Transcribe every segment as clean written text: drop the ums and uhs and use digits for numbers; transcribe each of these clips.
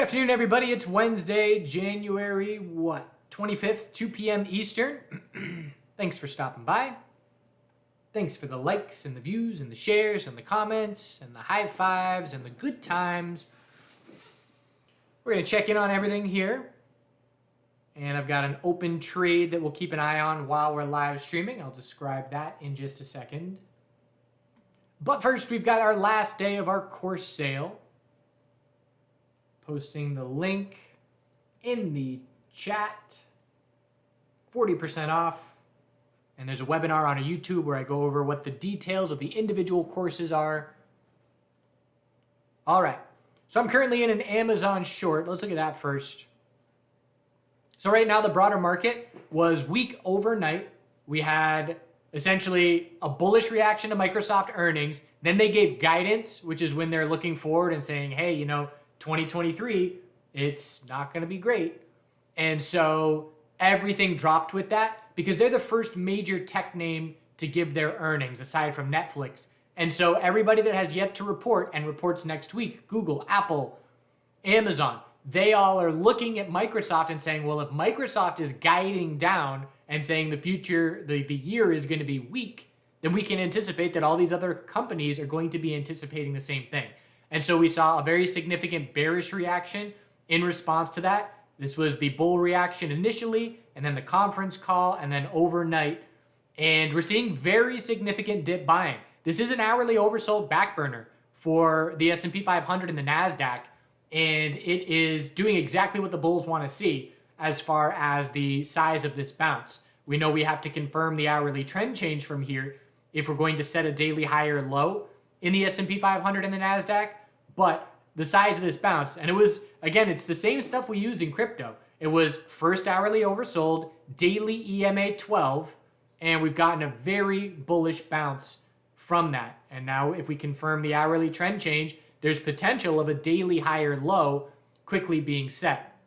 Good afternoon, everybody. It's Wednesday, January 25th, 2 p.m. Eastern. Thanks for stopping by. Thanks for the likes and the views and the shares and the comments and the high fives and the good times. We're going to check in on everything here. And I've got an open trade that we'll keep an eye on while we're live streaming. I'll describe that in just a second. But first, we've got our last day of our course sale. Posting the link in the chat. 40% off. And there's a webinar on YouTube where I go over what the details of the individual courses are. All right. So I'm currently in an Amazon short. Let's look at that first. So right now the broader market was weak overnight. We had essentially a bullish reaction to Microsoft earnings. Then they gave guidance, which is when they're looking forward and saying, hey, 2023, it's not going to be great. And so everything dropped with that because they're the first major tech name to give their earnings aside from Netflix. And so everybody that has yet to report and reports next week, Google, Apple, Amazon, they all are looking at Microsoft and saying, well, if Microsoft is guiding down and saying the future, the year is going to be weak, then we can anticipate that all these other companies are going to be anticipating the same thing. And so we saw a very significant bearish reaction in response to that. This was the bull reaction initially, and then the conference call, and then overnight. And we're seeing very significant dip buying. This is an hourly oversold back burner for the S&P 500 and the NASDAQ, and it is doing exactly what the bulls want to see as far as the size of this bounce. We know we have to confirm the hourly trend change from here if we're going to set a daily high or low in the S&P 500 and the NASDAQ. But the size of this bounce, and it was, again, it's the same stuff we use in crypto. It was first hourly oversold, daily EMA 12, and we've gotten a very bullish bounce from that. And now if we confirm the hourly trend change, there's potential of a daily higher low quickly being set.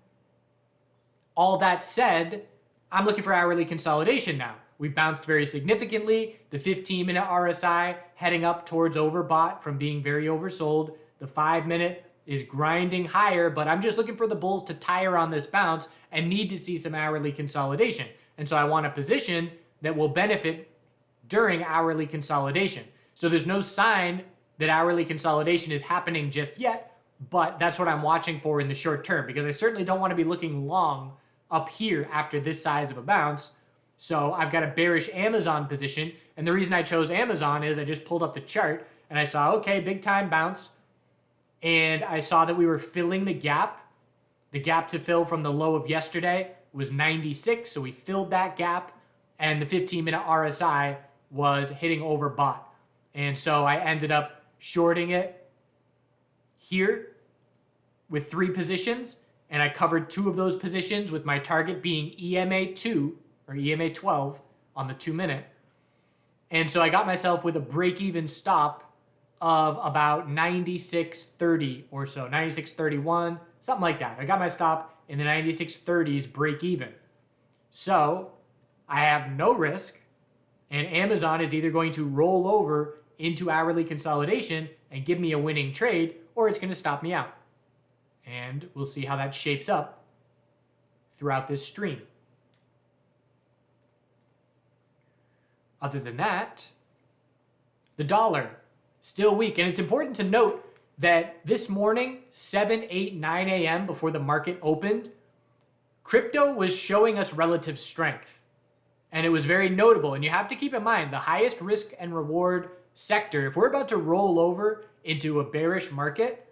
All that said, I'm looking for hourly consolidation now. We bounced very significantly. The 15-minute RSI heading up towards overbought from being very oversold. The 5-minute is grinding higher, but I'm just looking for the bulls to tire on this bounce and need to see some hourly consolidation. And so I want a position that will benefit during hourly consolidation. So there's no sign that hourly consolidation is happening just yet, but that's what I'm watching for in the short term because I certainly don't want to be looking long up here after this size of a bounce. So I've got a bearish Amazon position. And the reason I chose Amazon is I just pulled up the chart and I saw, okay, big time bounce. And I saw that we were filling the gap. The gap to fill from the low of yesterday was 96. So we filled that gap. And the 15-minute RSI was hitting overbought. And so I ended up shorting it here with 3 positions. And I covered 2 of those positions with my target being EMA 2 or EMA 12 on the 2-minute. And so I got myself with a break-even stop of about 96.30 or so, 96.31, something like that. I got my stop in the 96.30s break even. So I have no risk, and Amazon is either going to roll over into hourly consolidation and give me a winning trade, or it's going to stop me out. And we'll see how that shapes up throughout this stream. Other than that, the dollar still weak. And it's important to note that this morning, 7, 8, 9 a.m. before the market opened, crypto was showing us relative strength. And it was very notable. And you have to keep in mind the highest risk and reward sector, if we're about to roll over into a bearish market,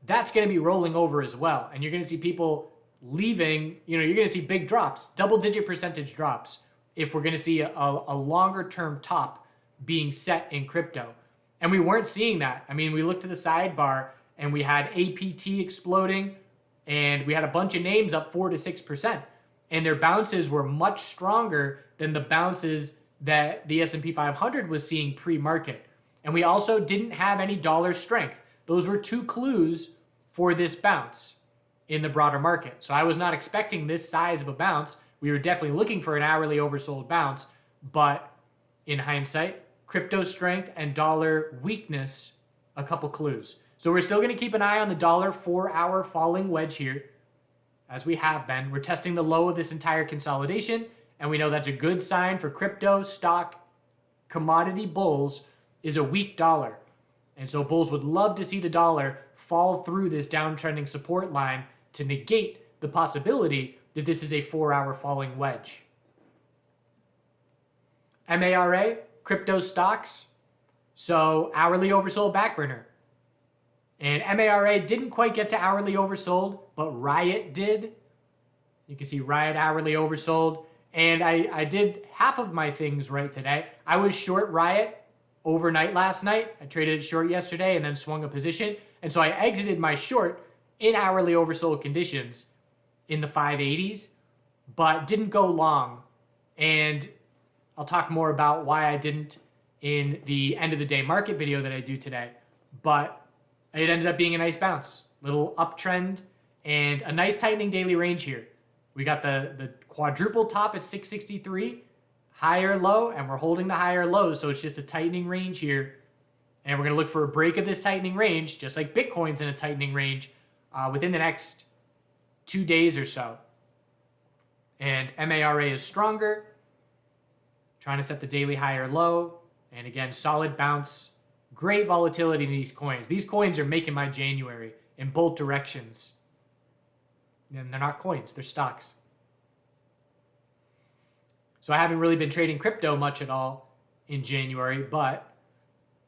that's going to be rolling over as well. And you're going to see people leaving, you're going to see big drops, double-digit percentage drops, if we're going to see a longer-term top being set in crypto. And we weren't seeing that. I mean, we looked to the sidebar and we had APT exploding and we had a bunch of names up 4 to 6%. And their bounces were much stronger than the bounces that the S&P 500 was seeing pre-market. And we also didn't have any dollar strength. Those were 2 clues for this bounce in the broader market. So I was not expecting this size of a bounce. We were definitely looking for an hourly oversold bounce, but in hindsight, crypto strength and dollar weakness, a couple clues. So we're still going to keep an eye on the dollar 4-hour falling wedge here, as we have been. We're testing the low of this entire consolidation, and we know that's a good sign for crypto, stock, commodity bulls is a weak dollar. And so bulls would love to see the dollar fall through this downtrending support line to negate the possibility that this is a 4-hour falling wedge. MARA, crypto stocks, so hourly oversold backburner. And MARA didn't quite get to hourly oversold, but Riot did. You can see Riot hourly oversold. And I did half of my things right today. I was short Riot overnight last night. I traded it short yesterday and then swung a position. And so I exited my short in hourly oversold conditions in the 580s, but didn't go long. And I'll talk more about why I didn't in the end of the day market video that I do today. But it ended up being a nice bounce, little uptrend, and a nice tightening daily range here. We got the quadruple top at 663, higher low, and we're holding the higher low, so it's just a tightening range here. And we're going to look for a break of this tightening range, just like Bitcoin's in a tightening range, within the next 2 days or so. And MARA is stronger, trying to set the daily higher low. And again, solid bounce, great volatility in these coins. These coins are making my January in both directions. And they're not coins, they're stocks. So I haven't really been trading crypto much at all in January, but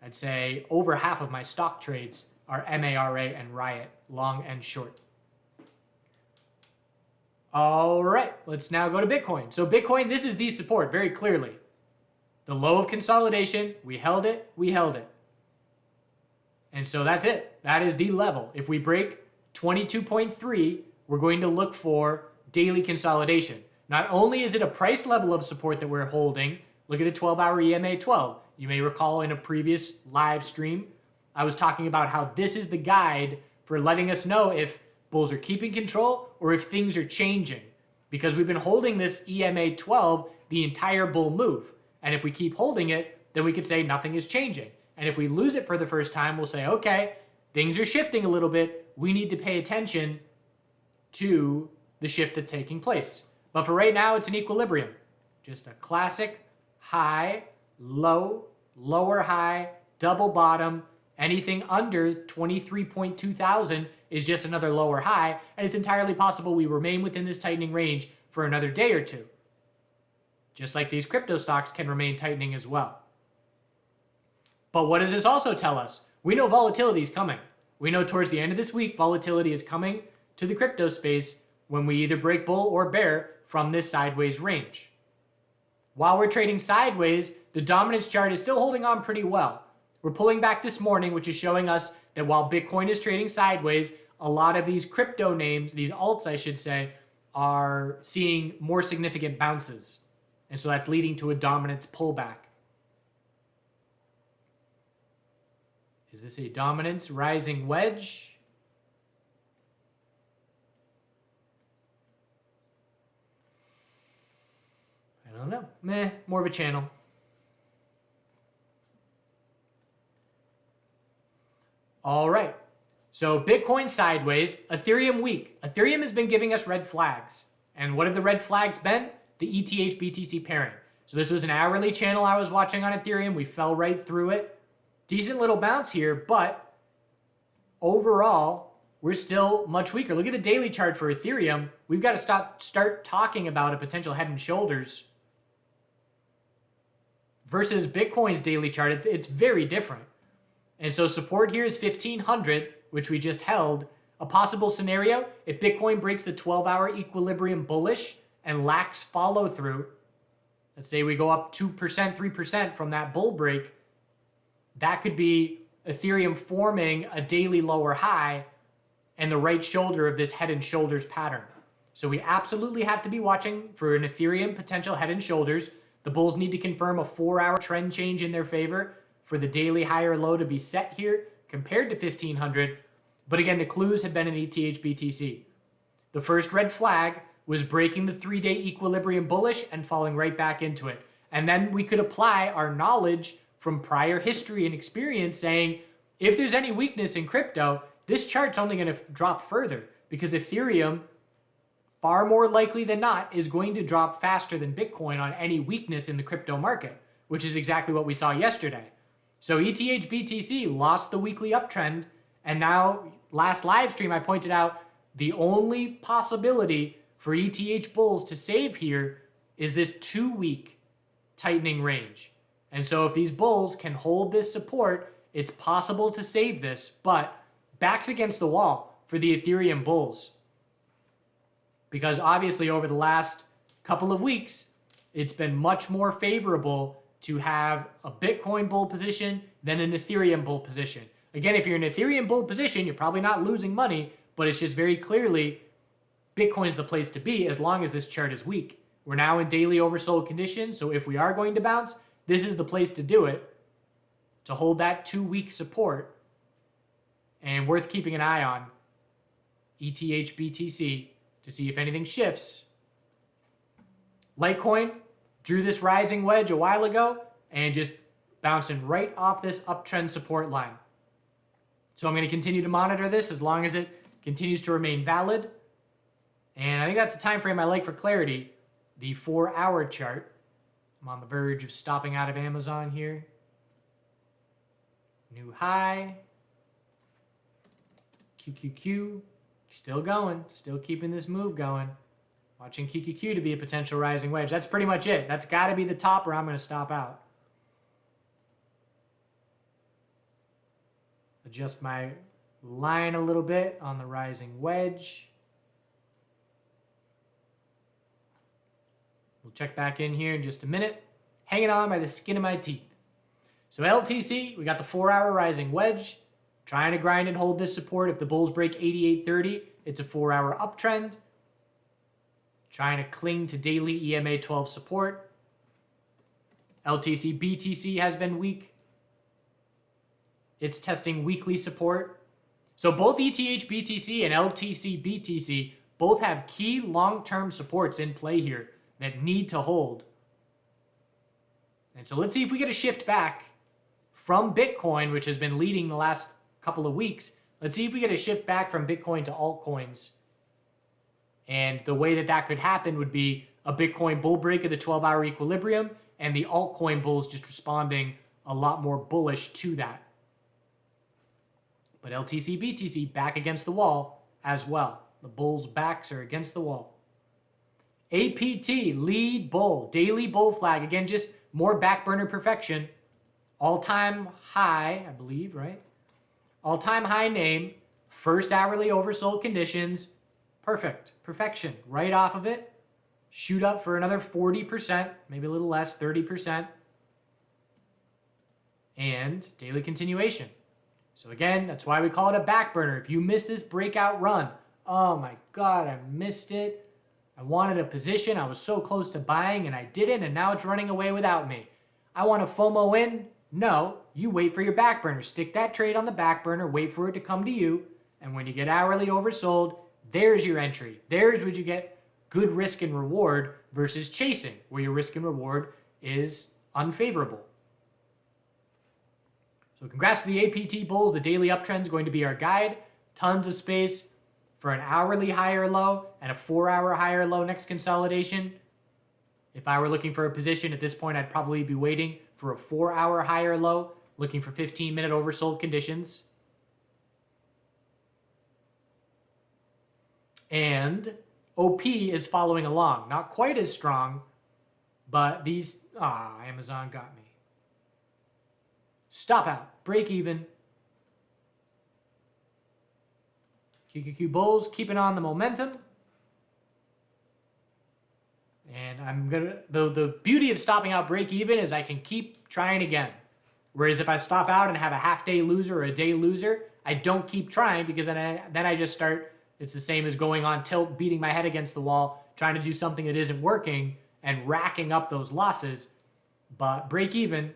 I'd say over half of my stock trades are MARA and Riot, long and short. All right, let's now go to Bitcoin. So Bitcoin, this is the support very clearly. The low of consolidation, we held it, we held it. And so that's it. That is the level. If we break 22.3, we're going to look for daily consolidation. Not only is it a price level of support that we're holding, look at the 12-hour EMA 12. You may recall in a previous live stream, I was talking about how this is the guide for letting us know if bulls are keeping control or if things are changing. Because we've been holding this EMA 12 the entire bull move. And if we keep holding it, then we could say nothing is changing. And if we lose it for the first time, we'll say, okay, things are shifting a little bit. We need to pay attention to the shift that's taking place. But for right now, it's an equilibrium. Just a classic high, low, lower high, double bottom. Anything under 23.2 thousand is just another lower high. And it's entirely possible we remain within this tightening range for another day or two. Just like these crypto stocks can remain tightening as well. But what does this also tell us? We know volatility is coming. We know towards the end of this week, volatility is coming to the crypto space when we either break bull or bear from this sideways range. While we're trading sideways, the dominance chart is still holding on pretty well. We're pulling back this morning, which is showing us that while Bitcoin is trading sideways, a lot of these crypto names, these alts I should say, are seeing more significant bounces. And so that's leading to a dominance pullback. Is this a dominance rising wedge? I don't know. Meh, more of a channel. All right. So Bitcoin sideways, Ethereum weak. Ethereum has been giving us red flags. And what have the red flags been? The ETH BTC pairing. So this was an hourly channel I was watching on Ethereum. We fell right through it. Decent little bounce here, but overall, we're still much weaker. Look at the daily chart for Ethereum. We've got to start talking about a potential head and shoulders. Versus Bitcoin's daily chart, it's very different. And so support here is 1500, which we just held. A possible scenario, if Bitcoin breaks the 12-hour equilibrium bullish and lacks follow through, let's say we go up 2%, 3% from that bull break, that could be Ethereum forming a daily lower high and the right shoulder of this head and shoulders pattern. So we absolutely have to be watching for an Ethereum potential head and shoulders. The bulls need to confirm a 4-hour trend change in their favor for the daily higher low to be set here compared to 1500. But again, the clues have been in ETH BTC. The first red flag was breaking the 3-day equilibrium bullish and falling right back into it. And then we could apply our knowledge from prior history and experience saying, If there's any weakness in crypto, this chart's only going to drop further because Ethereum, far more likely than not, is going to drop faster than Bitcoin on any weakness in the crypto market, which is exactly what we saw yesterday. So ETH BTC lost the weekly uptrend, and now last live stream I pointed out the only possibility for ETH bulls to save here is this 2-week tightening range. And so if these bulls can hold this support, it's possible to save this, but backs against the wall for the Ethereum bulls. Because obviously over the last couple of weeks, it's been much more favorable to have a Bitcoin bull position than an Ethereum bull position. Again, if you're in an Ethereum bull position, you're probably not losing money, but it's just very clearly Bitcoin's the place to be as long as this chart is weak. We're now in daily oversold conditions, so if we are going to bounce, this is the place to do it, to hold that 2-week support. And worth keeping an eye on ETH BTC to see if anything shifts. Litecoin drew this rising wedge a while ago and just bouncing right off this uptrend support line. So I'm going to continue to monitor this as long as it continues to remain valid. And I think that's the time frame I like for clarity, the 4-hour chart. I'm on the verge of stopping out of Amazon here. New high. QQQ. Still going. Still keeping this move going. Watching QQQ to be a potential rising wedge. That's pretty much it. That's got to be the top where I'm going to stop out. Adjust my line a little bit on the rising wedge. We'll check back in here in just a minute. Hanging on by the skin of my teeth. So LTC, we got the 4-hour rising wedge. Trying to grind and hold this support. If the bulls break 88.30, it's a 4-hour uptrend. Trying to cling to daily EMA 12 support. LTC BTC has been weak. It's testing weekly support. So both ETH BTC and LTC BTC both have key long-term supports in play here that need to hold. And so let's see if we get a shift back from Bitcoin, which has been leading the last couple of weeks. Let's see if we get a shift back from Bitcoin to altcoins. And the way that that could happen would be a Bitcoin bull break of the 12-hour equilibrium and the altcoin bulls just responding a lot more bullish to that. But LTC, BTC back against the wall as well. The bulls' backs are against the wall. APT, lead bull, daily bull flag. Again, just more back burner perfection. All-time high, I believe, right? All-time high name, first hourly oversold conditions. Perfect, perfection. Right off of it, shoot up for another 40%, maybe a little less, 30%. And daily continuation. So again, that's why we call it a back burner. If you miss this breakout run, oh my God, I missed it. I wanted a position. I was so close to buying and I didn't, and now it's running away without me. I want to FOMO in. No, you wait for your back burner. Stick that trade on the back burner, wait for it to come to you, and when you get hourly oversold, there's your entry. There's where you get good risk and reward versus chasing, where your risk and reward is unfavorable. So congrats to the APT bulls. The daily uptrend is going to be our guide. Tons of space for an hourly higher low and a 4-hour higher low next consolidation. If I were looking for a position at this point, I'd probably be waiting for a 4-hour higher low, looking for 15-minute oversold conditions. And OP is following along. Not quite as strong, but these... Amazon got me. Stop out. Break even. QQQ bulls keeping on the momentum. And I'm gonna... The beauty of stopping out break even is I can keep trying again. Whereas if I stop out and have a half-day loser or a day loser, I don't keep trying because then I just start... It's the same as going on tilt, beating my head against the wall, trying to do something that isn't working, and racking up those losses. But break even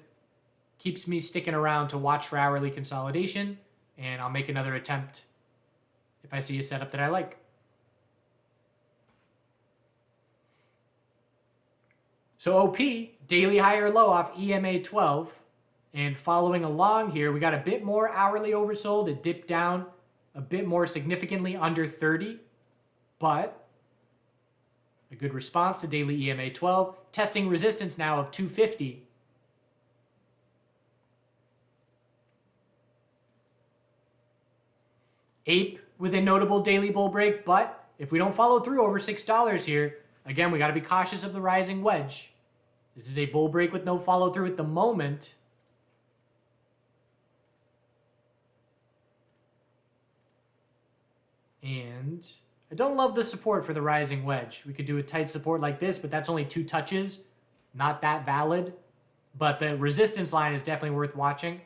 keeps me sticking around to watch for hourly consolidation, and I'll make another attempt if I see a setup that I like. So OP, daily higher low off EMA 12, And following along here, we got a bit more hourly oversold. It dipped down a bit more significantly under 30, but a good response to daily EMA 12, testing resistance now of 250. Ape with a notable daily bull break, but if we don't follow through over $6 here, again, we got to be cautious of the rising wedge. This is a bull break with no follow through at the moment. And I don't love the support for the rising wedge. We could do a tight support like this, but that's only 2 touches. Not that valid. But the resistance line is definitely worth watching.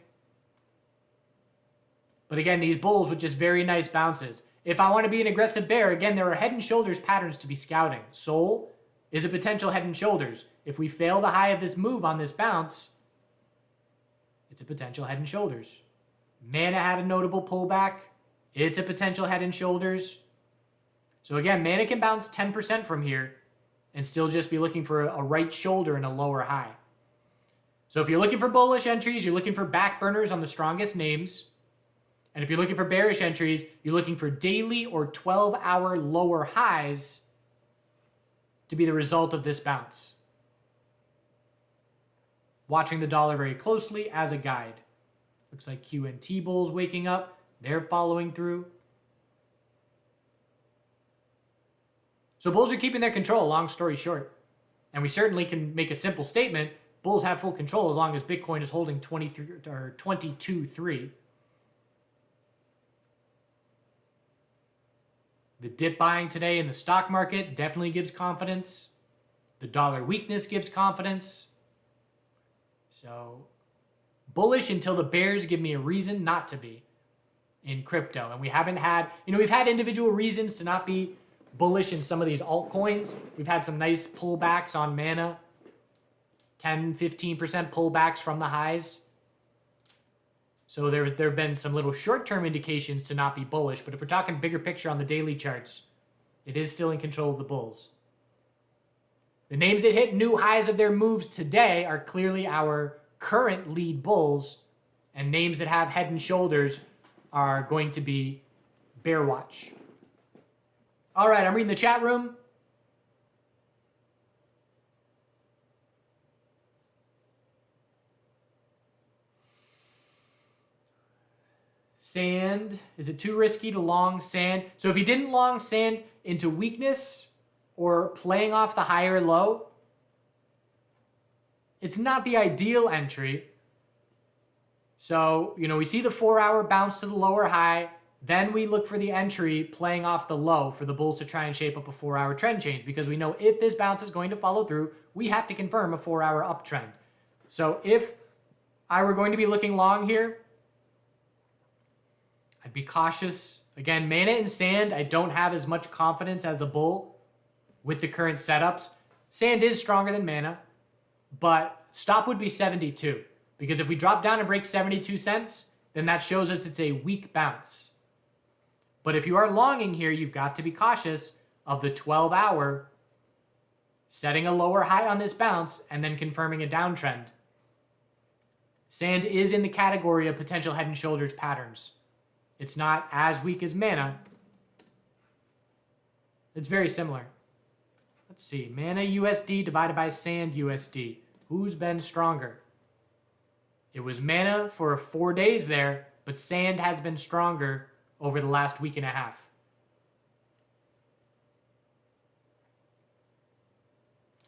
But again, these bulls with just very nice bounces. If I want to be an aggressive bear, again, there are head and shoulders patterns to be scouting. Sol is a potential head and shoulders. If we fail the high of this move on this bounce, it's a potential head and shoulders. Mana had a notable pullback. It's a potential head and shoulders. So again, Mana can bounce 10% from here and still just be looking for a right shoulder and a lower high. So if you're looking for bullish entries, you're looking for back burners on the strongest names. And if you're looking for bearish entries, you're looking for daily or 12-hour lower highs to be the result of this bounce. Watching the dollar very closely as a guide. Looks like QNT bulls waking up. They're following through. So bulls are keeping their control, long story short. And we certainly can make a simple statement. Bulls have full control as long as Bitcoin is holding 22.3. The dip buying today in the stock market definitely gives confidence. The dollar weakness gives confidence. So bullish until the bears give me a reason not to be in crypto. And we haven't had, we've had individual reasons to not be bullish in some of these altcoins. We've had some nice pullbacks on Mana. 10, 15% pullbacks from the highs. So there have been some little short-term indications to not be bullish. But if we're talking bigger picture on the daily charts, it is still in control of the bulls. The names that hit new highs of their moves today are clearly our current lead bulls. And names that have head and shoulders are going to be bear watch. All right, I'm reading the chat room. Sand, is it too risky to long sand? So if you didn't long sand into weakness or playing off the higher low, it's not the ideal entry. So, we see the 4-hour bounce to the lower high. Then we look for the entry playing off the low for the bulls to try and shape up a 4-hour trend change, because we know if this bounce is going to follow through, we have to confirm a 4-hour uptrend. So if I were going to be looking long here, I'd be cautious. Again, Mana and Sand, I don't have as much confidence as a bull with the current setups. Sand is stronger than Mana, but stop would be 72. Because if we drop down and break 72 cents, then that shows us it's a weak bounce. But if you are longing here, you've got to be cautious of the 12-hour setting a lower high on this bounce and then confirming a downtrend. Sand is in the category of potential head and shoulders patterns. It's not as weak as Mana. It's very similar. Let's see. Mana USD divided by Sand USD. Who's been stronger? It was Mana for 4 days there, but Sand has been stronger over the last week and a half.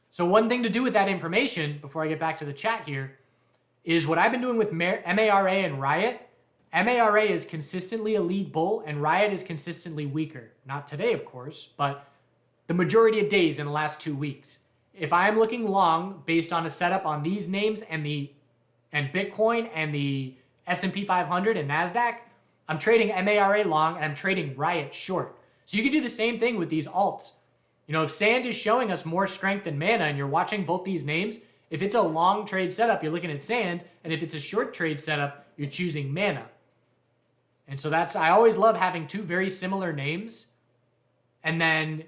So one thing to do with that information, before I get back to the chat here, is what I've been doing with MARA and Riot. MARA is consistently a lead bull, and Riot is consistently weaker. Not today, of course, but the majority of days in the last 2 weeks. If I'm looking long based on a setup on these names and Bitcoin and the S&P 500 and NASDAQ, I'm trading MARA long and I'm trading Riot short. So you can do the same thing with these alts. If Sand is showing us more strength than Mana and you're watching both these names, if it's a long trade setup, you're looking at Sand, and if it's a short trade setup, you're choosing Mana. And so I always love having 2 very similar names and then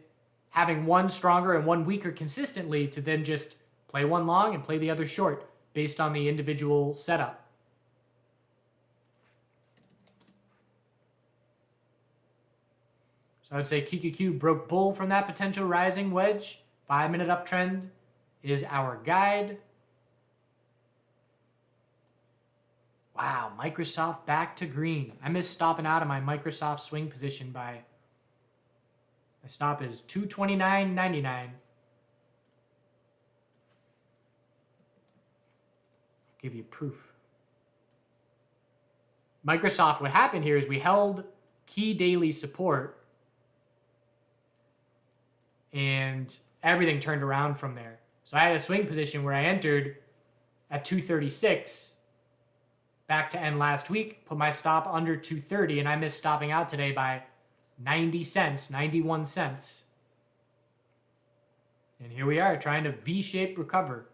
having one stronger and one weaker consistently to then just play one long and play the other short based on the individual setup. So I would say QQQ broke bull from that potential rising wedge. 5-minute uptrend is our guide. Wow, Microsoft back to green. I missed stopping out of my Microsoft swing position by, my stop is 229.99. Give you proof. Microsoft, what happened here is we held key daily support and everything turned around from there. So I had a swing position where I entered at 236 back to end last week, put my stop under 230, and I missed stopping out today by 90 cents, 91 cents. And here we are trying to V-shape recover.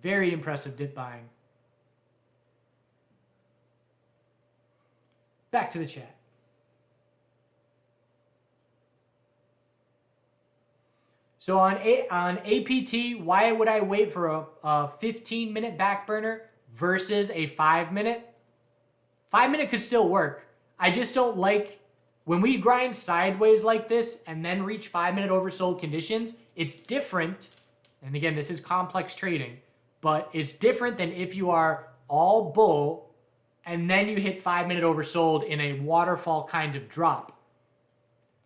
Very impressive dip buying. Back to the chat. So on APT, why would I wait for a 15-minute back burner versus a 5-minute? 5-minute could still work. I just don't like when we grind sideways like this and then reach 5-minute oversold conditions. It's different. And again, this is complex trading, but it's different than if you are all bull and then you hit 5-minute oversold in a waterfall kind of drop.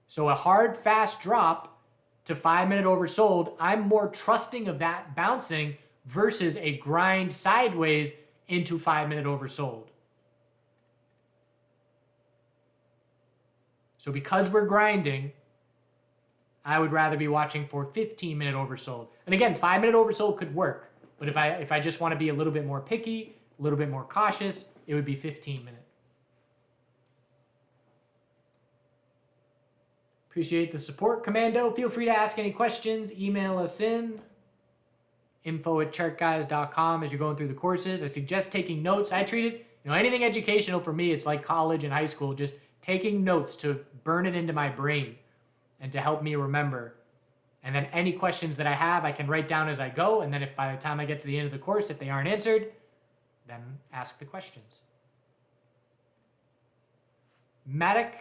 So a hard, fast drop to 5-minute oversold, I'm more trusting of that bouncing versus a grind sideways into 5-minute oversold. So because we're grinding, I would rather be watching for 15-minute oversold. And again, 5-minute oversold could work, but if I just want to be a little bit more picky, a little bit more cautious, it would be 15-minute. Appreciate the support, Commando. Feel free to ask any questions. Email us in info@chartguys.com as you're going through the courses. I suggest taking notes. I treat it, anything educational for me, it's like college and high school, just taking notes to burn it into my brain and to help me remember. And then any questions that I have, I can write down as I go. And then if by the time I get to the end of the course, if they aren't answered, then ask the questions. Matic.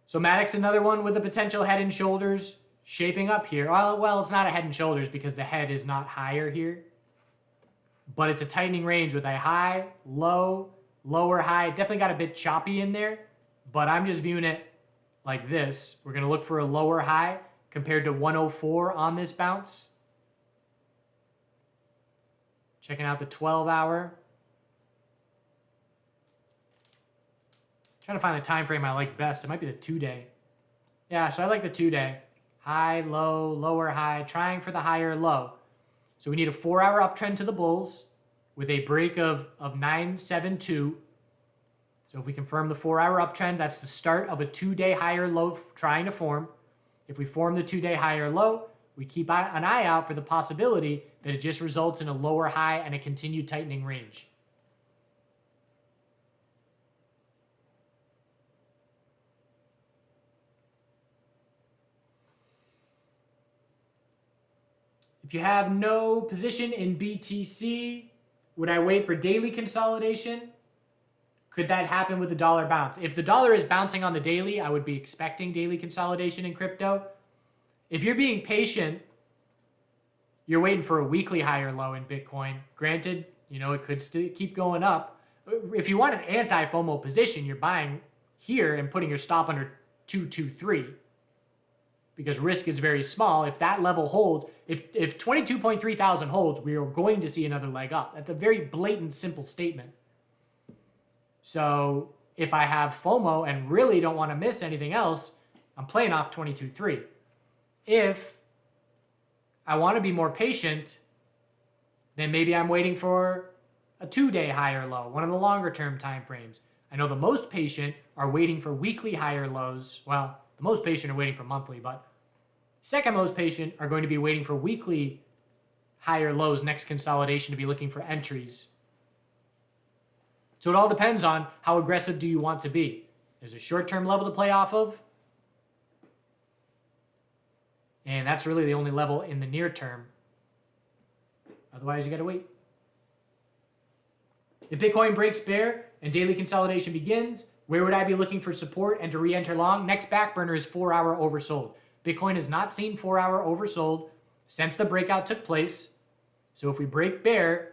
So Matic's another one with a potential head and shoulders shaping up here. Well, it's not a head and shoulders because the head is not higher here. But it's a tightening range with a high, low, lower high. Definitely got a bit choppy in there, but I'm just viewing it like this. We're going to look for a lower high compared to 104 on this bounce. Checking out the 12-hour. Trying to find the time frame I like best. It might be the 2-day. Yeah, so I like the 2-day. High, low, lower high, trying for the higher low. So we need a 4-hour uptrend to the bulls with a break of 972. So if we confirm the 4-hour uptrend, that's the start of a 2-day higher low trying to form. If we form the 2-day higher low, we keep an eye out for the possibility that it just results in a lower high and a continued tightening range. If you have no position in BTC, would I wait for daily consolidation? Could that happen with the dollar bounce? If the dollar is bouncing on the daily, I would be expecting daily consolidation in crypto. If you're being patient, you're waiting for a weekly higher low in Bitcoin. Granted, it could still keep going up. If you want an anti-FOMO position, you're buying here and putting your stop under 223 because risk is very small. If that level holds, if 22.3 thousand holds, we are going to see another leg up. That's a very blatant, simple statement. So if I have FOMO and really don't want to miss anything else, I'm playing off 22.3. If I want to be more patient, then maybe I'm waiting for a 2-day higher low, one of the longer term time frames. I know the most patient are waiting for weekly higher lows. Well, the most patient are waiting for monthly, but second most patient are going to be waiting for weekly higher lows, next consolidation, to be looking for entries. So it all depends on how aggressive do you want to be. There's a short-term level to play off of, and that's really the only level in the near term. Otherwise, you got to wait. If Bitcoin breaks bear and daily consolidation begins, where would I be looking for support and to re-enter long? Next back burner is 4-hour oversold. Bitcoin has not seen 4-hour oversold since the breakout took place. So if we break bear,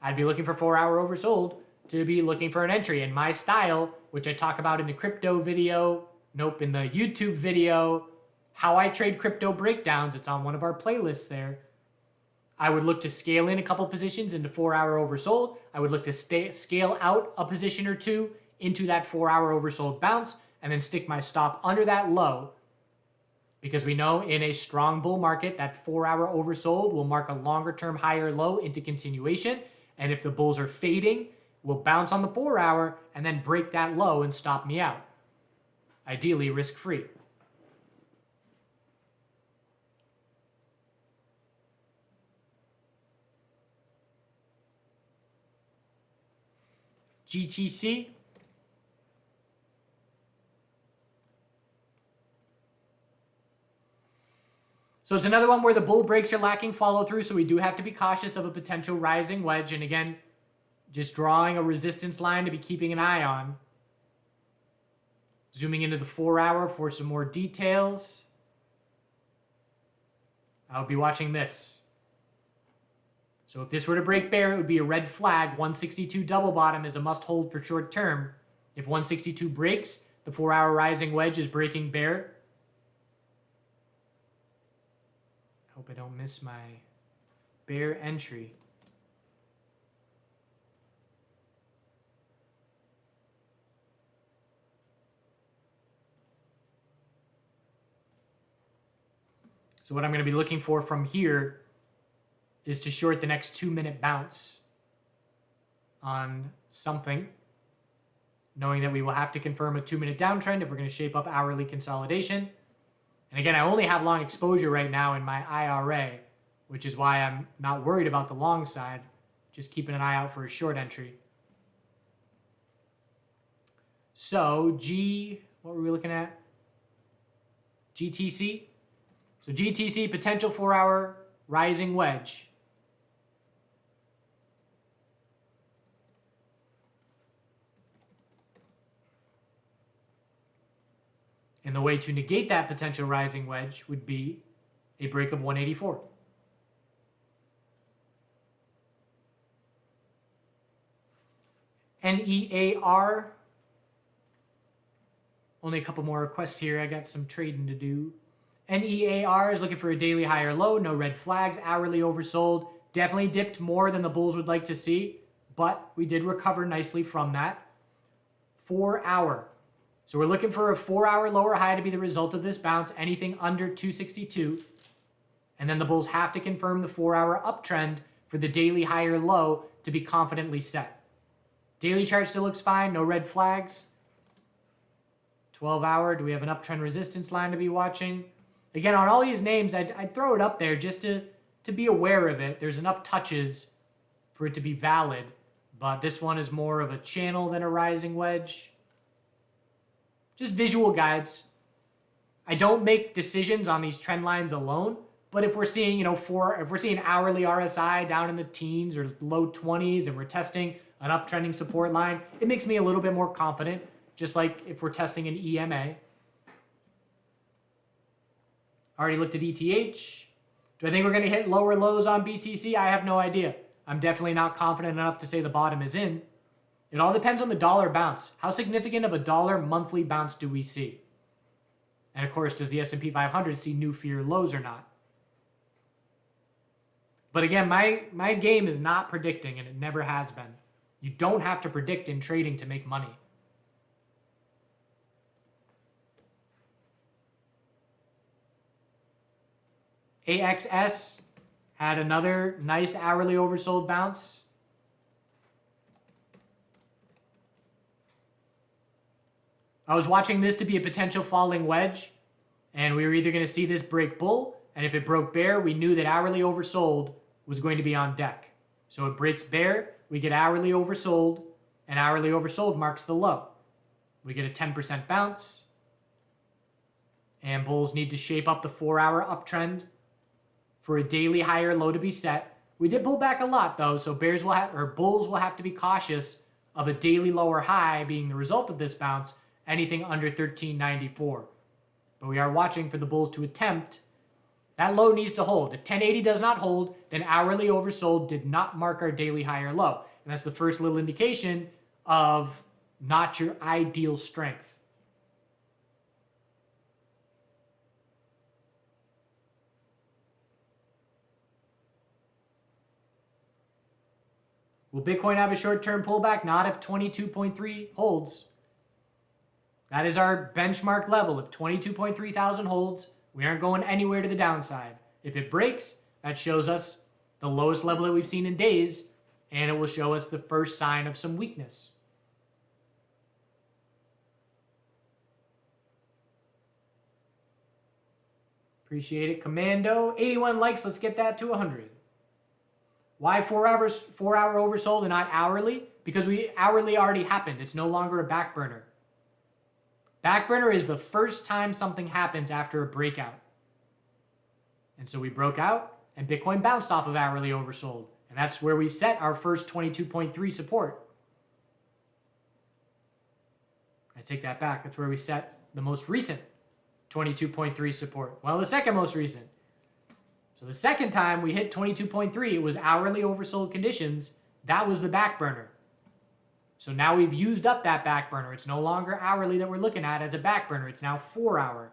I'd be looking for 4-hour oversold to be looking for an entry. And my style, which I talk about in the crypto video, in the YouTube video, how I trade crypto breakdowns, it's on one of our playlists there. I would look to scale in a couple positions into 4-hour oversold. I would look to scale out a position or two into that 4-hour oversold bounce and then stick my stop under that low, because we know in a strong bull market that 4-hour oversold will mark a longer term higher low into continuation. And if the bulls are fading, we'll bounce on the 4-hour and then break that low and stop me out. Ideally risk free. GTC. So it's another one where the bull breaks are lacking follow through, so we do have to be cautious of a potential rising wedge. And again, just drawing a resistance line to be keeping an eye on. Zooming into the 4-hour for some more details. I'll be watching this. So if this were to break bear, it would be a red flag. 162 double bottom is a must hold for short term. If 162 breaks, the 4-hour rising wedge is breaking bear. I hope I don't miss my bear entry. So what I'm going to be looking for from here is to short the next 2-minute bounce on something, knowing that we will have to confirm a 2-minute downtrend if we're going to shape up hourly consolidation. And again, I only have long exposure right now in my IRA, which is why I'm not worried about the long side, just keeping an eye out for a short entry. So what were we looking at? GTC. So GTC, potential 4-hour rising wedge. And the way to negate that potential rising wedge would be a break of 184. NEAR. Only a couple more requests here. I got some trading to do. NEAR is looking for a daily higher low. No red flags. Hourly oversold. Definitely dipped more than the bulls would like to see, but we did recover nicely from that. 4-hour. So we're looking for a 4-hour lower high to be the result of this bounce. Anything under 262. And then the bulls have to confirm the 4-hour uptrend for the daily higher low to be confidently set. Daily chart still looks fine. No red flags. 12-hour. Do we have an uptrend resistance line to be watching? Again, on all these names, I'd throw it up there just to be aware of it. There's enough touches for it to be valid. But this one is more of a channel than a rising wedge. Just visual guides. I don't make decisions on these trend lines alone, but if we're seeing, if we're seeing hourly RSI down in the teens or low 20s and we're testing an uptrending support line, it makes me a little bit more confident, just like if we're testing an EMA. Already looked at ETH. Do I think we're going to hit lower lows on BTC? I have no idea. I'm definitely not confident enough to say the bottom is in. It all depends on the dollar bounce. How significant of a dollar monthly bounce do we see? And of course, does the S&P 500 see new fear lows or not? But again, my game is not predicting, and it never has been. You don't have to predict in trading to make money. AXS had another nice hourly oversold bounce. I was watching this to be a potential falling wedge, and we were either going to see this break bull, and if it broke bear, we knew that hourly oversold was going to be on deck. So it breaks bear, we get hourly oversold, and hourly oversold marks the low. We get a 10% bounce, and bulls need to shape up the 4-hour uptrend for a daily higher low to be set. We did pull back a lot though, so bulls will have to be cautious of a daily lower high being the result of this bounce, anything under 1394. But we are watching for the bulls to attempt. That low needs to hold. If 1080 does not hold, then hourly oversold did not mark our daily high or low. And that's the first little indication of not your ideal strength. Will Bitcoin have a short-term pullback? Not if 22.3 holds. That is our benchmark level. If 22.3 thousand holds, we aren't going anywhere to the downside. If it breaks, that shows us the lowest level that we've seen in days, and it will show us the first sign of some weakness. Appreciate it, Commando. 81 likes. Let's get that to 100. Why 4 hours, 4 hour oversold and not hourly? Because hourly already happened. It's no longer a back burner. Back burner is the first time something happens after a breakout. And so we broke out and Bitcoin bounced off of hourly oversold. And that's where we set our first 22.3 support. I take that back. That's where we set the most recent 22.3 support. Well, the second most recent. So the second time we hit 22.3, it was hourly oversold conditions. That was the back burner. So now we've used up that back burner. It's no longer hourly that we're looking at as a back burner. It's now 4 hour.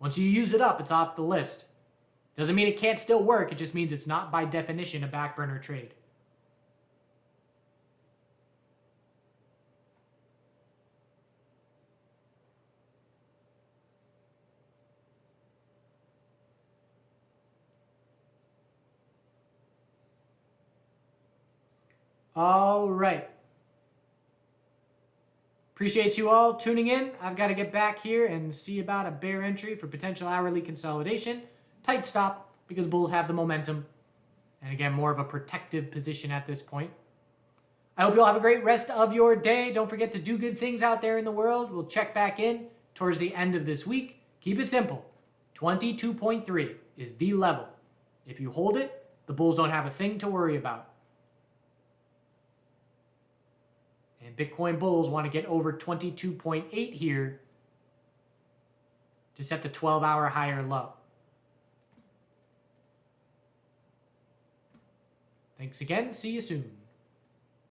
Once you use it up, it's off the list. Doesn't mean it can't still work. It just means it's not by definition a back burner trade. All right. Appreciate you all tuning in. I've got to get back here and see about a bear entry for potential hourly consolidation. Tight stop because bulls have the momentum. And again, more of a protective position at this point. I hope you all have a great rest of your day. Don't forget to do good things out there in the world. We'll check back in towards the end of this week. Keep it simple. 22.3 is the level. If you hold it, the bulls don't have a thing to worry about. And Bitcoin bulls want to get over 22.8 here to set the 12-hour high or low. Thanks again. See you soon.